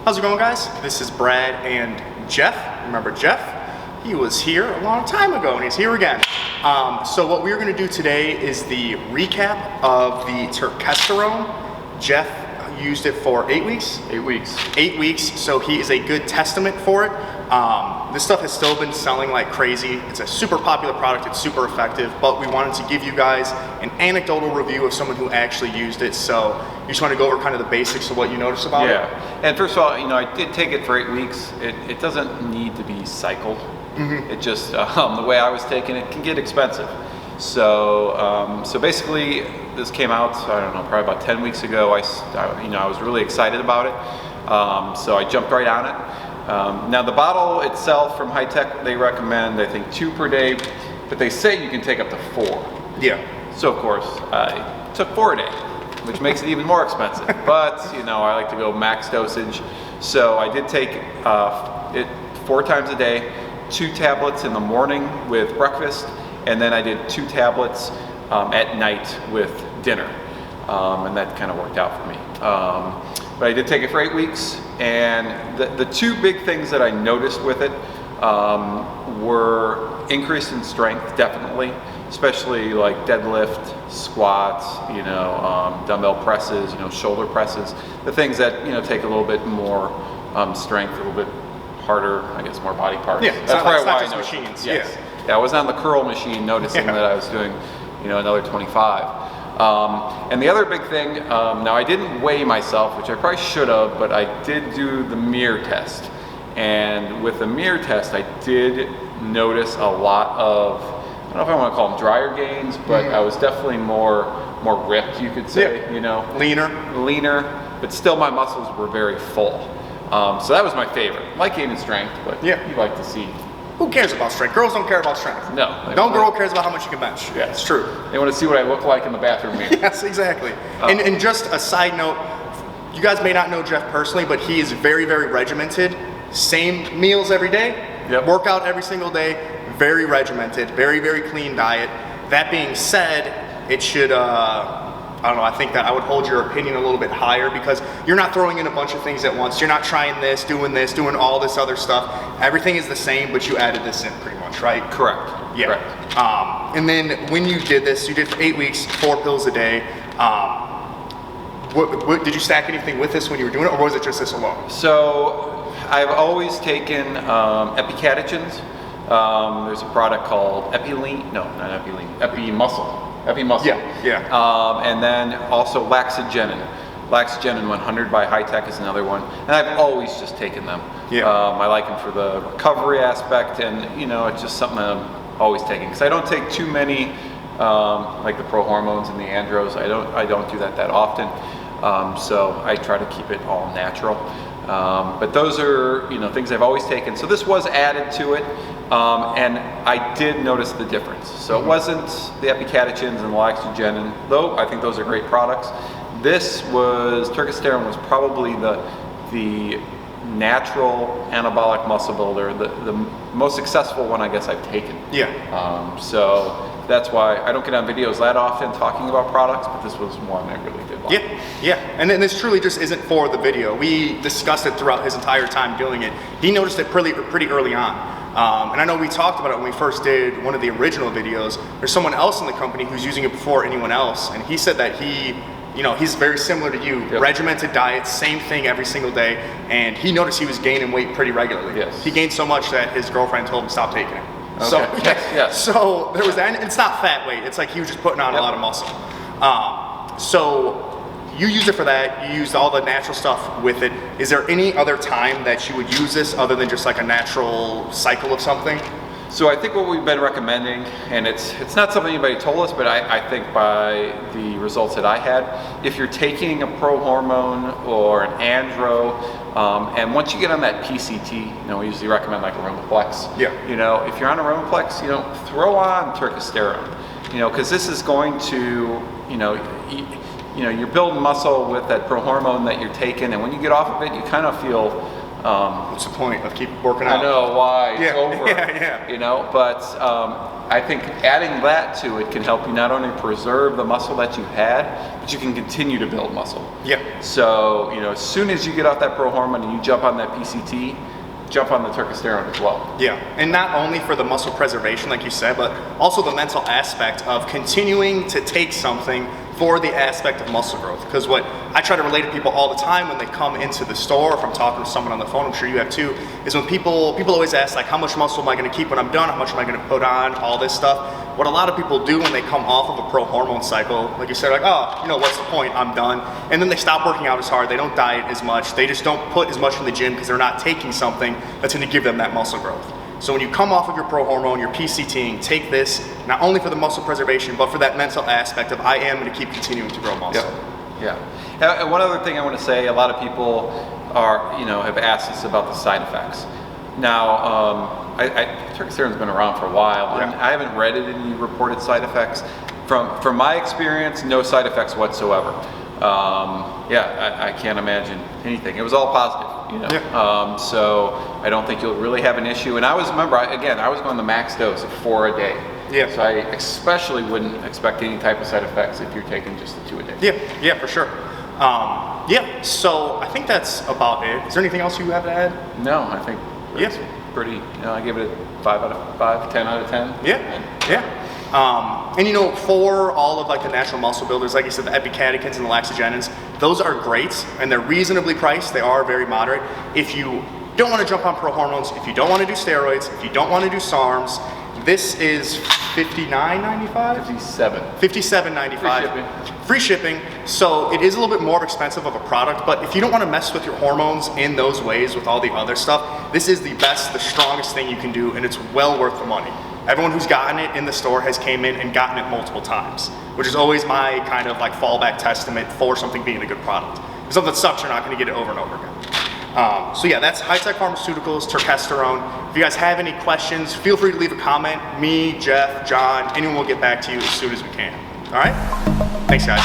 How's it going, guys? This is Brad and Jeff. Remember Jeff? He was here a long time ago and he's here again. So what we're going to do today is the recap of the Turkesterone. Jeff used it for 8 weeks? 8 weeks. 8 weeks, so he is a good testament for it. This stuff has still been selling like crazy. It's a super popular product, it's super effective, but we wanted to give you guys an anecdotal review of someone who actually used it. So you just want to go over kind of the basics of what you noticed about it? Yeah, and first of all, I did take it for 8 weeks. It doesn't need to be cycled. It just, the way I was taking it can get expensive. So, so basically this came out, I don't know, probably about 10 weeks ago. I was really excited about it. So I jumped right on it. Now the bottle itself from Hi-Tech, they recommend, I think, 2 per day, but they say you can take up to 4. Yeah. So of course, I took 4 a day, which makes it even more expensive. But, I like to go max dosage. So I did take it 4 times a day, 2 tablets in the morning with breakfast, and then I did 2 tablets at night with dinner. And that kind of worked out for me. But I did take it for 8 weeks, and the 2 big things that I noticed with it were increase in strength, definitely, especially like deadlift, squats, dumbbell presses, shoulder presses, the things that take a little bit more strength, a little bit harder, I guess, more body parts. Yeah, that's probably why I just noticed. machines. Yes. Yeah, I was on the curl machine noticing that I was doing, another 25. And the other big thing, now I didn't weigh myself, which I probably should have, but I did do the mirror test. And with the mirror test, I did notice a lot of, I don't know if I want to call them dryer gains, but I was definitely more ripped, you could say, Leaner, but still my muscles were very full. So that was my favorite. I like gaining strength, but you like to see. Who cares about strength? Girls don't care about strength. No. No girl cares about how much you can bench. Yeah. It's true. They want to see what I look like in the bathroom mirror. Yes, exactly. And just a side note, you guys may not know Jeff personally, but he is very, very regimented. Same meals every day, workout every single day, very regimented, very, very clean diet. That being said, it should, I don't know, I think that I would hold your opinion a little bit higher because you're not throwing in a bunch of things at once. You're not trying this, doing all this other stuff. Everything is the same, but you added this in pretty much, right? Correct. Yeah. Correct. And then when you did this, you did for 8 weeks, 4 pills a day. What, did you stack anything with this when you were doing it, or was it just this alone? So I've always taken epicatechins. There's a product called Epimuscle. Yeah. And then also Laxagenin. Laxagenin 100 by Hi-Tech is another one. And I've always just taken them. Yeah. I like them for the recovery aspect, and it's just something that I'm always taking. Because I don't take too many, like the pro-hormones and the andros. I don't do that often. So I try to keep it all natural. But those are things I've always taken. So this was added to it. And I did notice the difference. So it wasn't the epicatechins and the Laxagenin, though I think those are great products. Turkesterone was probably the natural anabolic muscle builder, the most successful one I guess I've taken. Yeah. So that's why I don't get on videos that often talking about products, but this was one I really did like. Yeah. And then this truly just isn't for the video. We discussed it throughout his entire time doing it. He noticed it pretty early on. And I know we talked about it when we first did one of the original videos. There's someone else in the company who's using it before anyone else, and he said that he's very similar to you, regimented diet, same thing every single day, and he noticed he was gaining weight pretty regularly. Yes. He gained so much that his girlfriend told him to stop taking it. Okay. So, yes. So there was that, and it's not fat weight, it's like he was just putting on a lot of muscle. So you used it for that, you used all the natural stuff with it. Is there any other time that you would use this other than just like a natural cycle of something? So I think what we've been recommending, and it's not something anybody told us, but I think by the results that I had, if you're taking a pro-hormone or an andro, and once you get on that PCT, we usually recommend like Aromatoplex. Yeah. If you're on Aromatoplex, throw on Turkesterone, because this is going to, you're building muscle with that pro-hormone that you're taking, and when you get off of it, you kind of feel What's the point of keep working out? I know why, it's Yeah. over, Yeah. you know, but I think adding that to it can help you not only preserve the muscle that you had, but you can continue to build muscle. Yeah. So, you know, as soon as you get off that pro hormone and you jump on that PCT, jump on the Turkesterone as well. Yeah, and not only for the muscle preservation, like you said, but also the mental aspect of continuing to take something for the aspect of muscle growth. Because what I try to relate to people all the time when they come into the store, if I'm talking to someone on the phone, I'm sure you have too, is when people always ask, like, how much muscle am I going to keep when I'm done? How much am I going to put on? All this stuff. What a lot of people do when they come off of a pro hormone cycle, like you said, like, oh, you know, what's the point? I'm done. And then they stop working out as hard. They don't diet as much. They just don't put as much in the gym because they're not taking something that's going to give them that muscle growth. So when you come off of your pro hormone, you're PCTing, take this not only for the muscle preservation, but for that mental aspect of I am going to keep continuing to grow muscle. Yeah. And one other thing I want to say, a lot of people are, you know, have asked us about the side effects. Now, Turkesterone's been around for a while, and I haven't read any reported side effects. From my experience, no side effects whatsoever. I can't imagine anything. It was all positive, you know. So I don't think you'll really have an issue. And I was going the max dose of 4 a day. Yeah. So I especially wouldn't expect any type of side effects if you're taking just the 2 a day. Yeah, for sure. So I think that's about it. Is there anything else you have to add? No, I think it's pretty, you know, I give it a 5 out of 5, 10 out of 10. And you know, for all of like the natural muscle builders, like you said, the epicatechins and the laxogenins, those are great and they're reasonably priced. They are very moderate. If you don't want to jump on pro hormones, if you don't want to do steroids, if you don't want to do SARMs, this is $59.95? $57.95. Free shipping. So it is a little bit more expensive of a product, but if you don't want to mess with your hormones in those ways with all the other stuff, this is the best, the strongest thing you can do, and it's well worth the money. Everyone who's gotten it in the store has came in and gotten it multiple times, which is always my kind of like fallback testament for something being a good product. If something sucks, you're not going to get it over and over again. So yeah, that's Hi-Tech Pharmaceuticals, Turkesterone. If you guys have any questions, feel free to leave a comment. Me, Jeff, John, anyone will get back to you as soon as we can. All right? Thanks, guys.